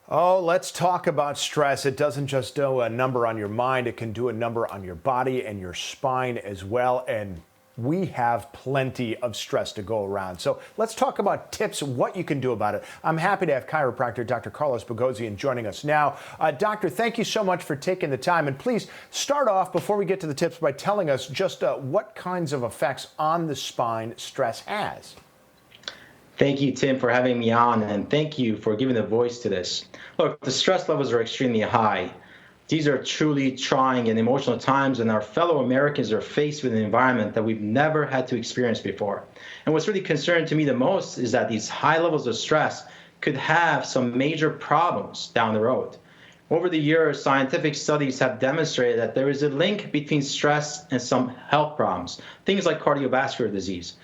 Oh, let's talk about stress. It doesn't just do a number on your mind, it can do a number on your body and your spine as well. And we have plenty of stress to go around. So let's talk about tips, what you can do about it. I'm happy to have chiropractor Dr. Carlos Bogosian joining us now. Doctor, thank you so much for taking the time. And please start off, before we get to the tips, by telling us just what kinds of effects on the spine stress has. Thank you, Tim, for having me on, and thank you for giving a voice to this. Look, the stress levels are extremely high. These are truly trying and emotional times, and our fellow Americans are faced with an environment that we've never had to experience before. And what's really concerning to me the most is that these high levels of stress could have some major problems down the road. Over the years, scientific studies have demonstrated that there is a link between stress and some health problems, things like cardiovascular disease,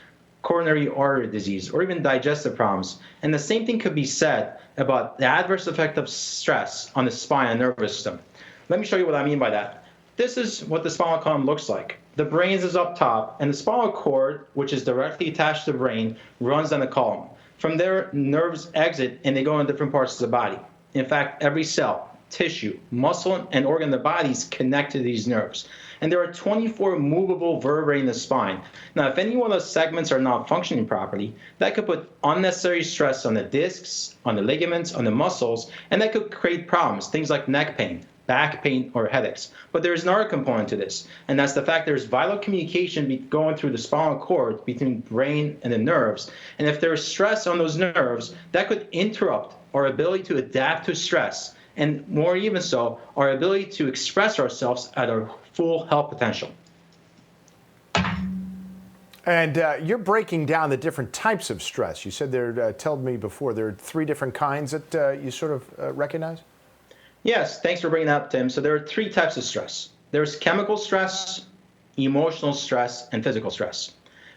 coronary artery disease, or even digestive problems. And the same thing could be said about the adverse effect of stress on the spine and nervous system. Let me show you what I mean by that. This is what the spinal column looks like. The brain is up top, and the spinal cord, which is directly attached to the brain, runs down the column. From there, nerves exit, and they go in different parts of the body. In fact, every cell, tissue, muscle, and organ in the body is connected to these nerves. And there are 24 movable vertebrae in the spine. Now, if any one of those segments are not functioning properly, that could put unnecessary stress on the discs, on the ligaments, on the muscles, and that could create problems, things like neck pain, back pain, or headaches. But there's another component to this, and that's the fact there's vital communication going through the spinal cord between brain and the nerves. And if there's stress on those nerves, that could interrupt our ability to adapt to stress, and more even so, our ability to express ourselves at our full health potential. And you're breaking down the different types of stress. You said told me before, there are 3 different kinds that you sort of recognize? Yes, thanks for bringing that up, Tim. So there are 3 types of stress. There's chemical stress, emotional stress, and physical stress.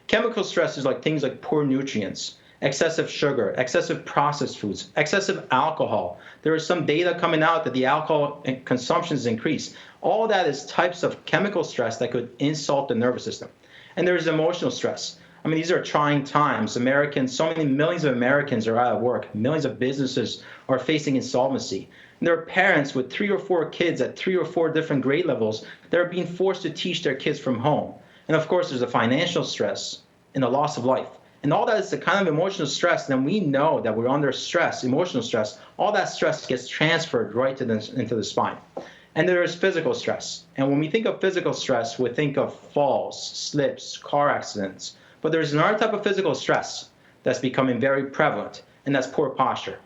Chemical stress is like things like poor nutrients, excessive sugar, excessive processed foods, excessive alcohol. There is some data coming out that the alcohol consumption is increased. All that is types of chemical stress that could insult the nervous system. And there's emotional stress. I mean, these are trying times. Americans, so many millions of Americans are out of work. Millions of businesses are facing insolvency. And there are parents with 3 or 4 kids at 3 or 4 different grade levels that are being forced to teach their kids from home. And of course, there's a financial stress and the loss of life. And all that is the kind of emotional stress. Then we know that we're under stress, emotional stress. All that stress gets transferred right into the spine. And there is physical stress. And when we think of physical stress, we think of falls, slips, car accidents. But there's another type of physical stress that's becoming very prevalent, and that's poor posture.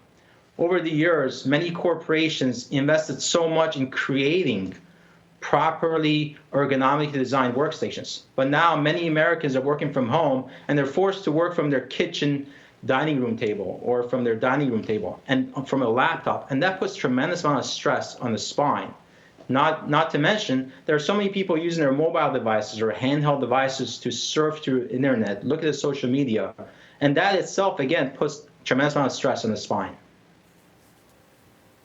Over the years, many corporations invested so much in creating properly ergonomically designed workstations. But now many Americans are working from home, and they're forced to work from their kitchen dining room table or from their dining room table and from a laptop. And that puts tremendous amount of stress on the spine. Not to mention, there are so many people using their mobile devices or handheld devices to surf through internet, look at the social media. And that itself, again, puts tremendous amount of stress on the spine.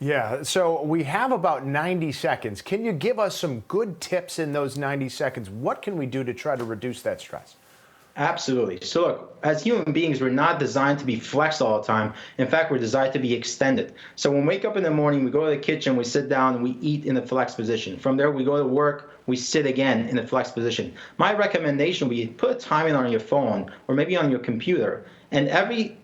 Yeah, so we have about 90 seconds. Can you give us some good tips in those 90 seconds? What can we do to try to reduce that stress? Absolutely. So look, as human beings, we're not designed to be flexed all the time. In fact, we're designed to be extended. So when we wake up in the morning, we go to the kitchen, we sit down, and we eat in the flex position. From there, we go to work, we sit again in the flex position. My recommendation would be put a timing on your phone or maybe on your computer, and every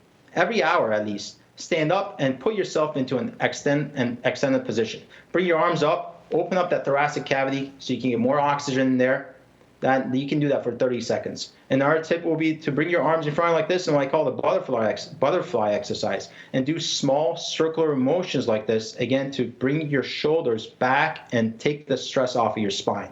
hour at least, stand up and put yourself into an extended position. Bring your arms up, open up that thoracic cavity so you can get more oxygen in there. That you can do that for 30 seconds. And our tip will be to bring your arms in front like this, and what I call the butterfly exercise, and do small circular motions like this, again, to bring your shoulders back and take the stress off of your spine.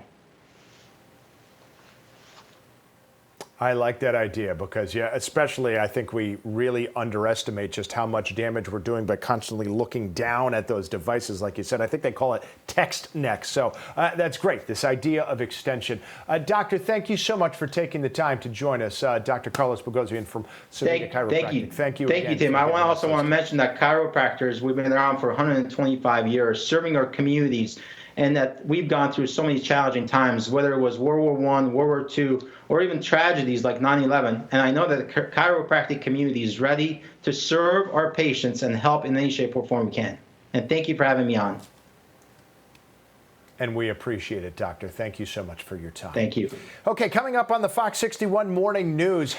I like that idea because, yeah, especially I think we really underestimate just how much damage we're doing by constantly looking down at those devices. Like you said, I think they call it text neck. So that's great, this idea of extension. Doctor, thank you so much for taking the time to join us. Dr. Carlos Bogosian from Savita Chiropractic. Thank you, Tim. I also want to mention that chiropractors, we've been around for 125 years, serving our communities, and that we've gone through so many challenging times, whether it was World War I, World War II, or even tragedies like 9/11. And I know that the chiropractic community is ready to serve our patients and help in any shape or form we can. And thank you for having me on. And we appreciate it, Doctor. Thank you so much for your time. Thank you. Okay, coming up on the Fox 61 Morning News.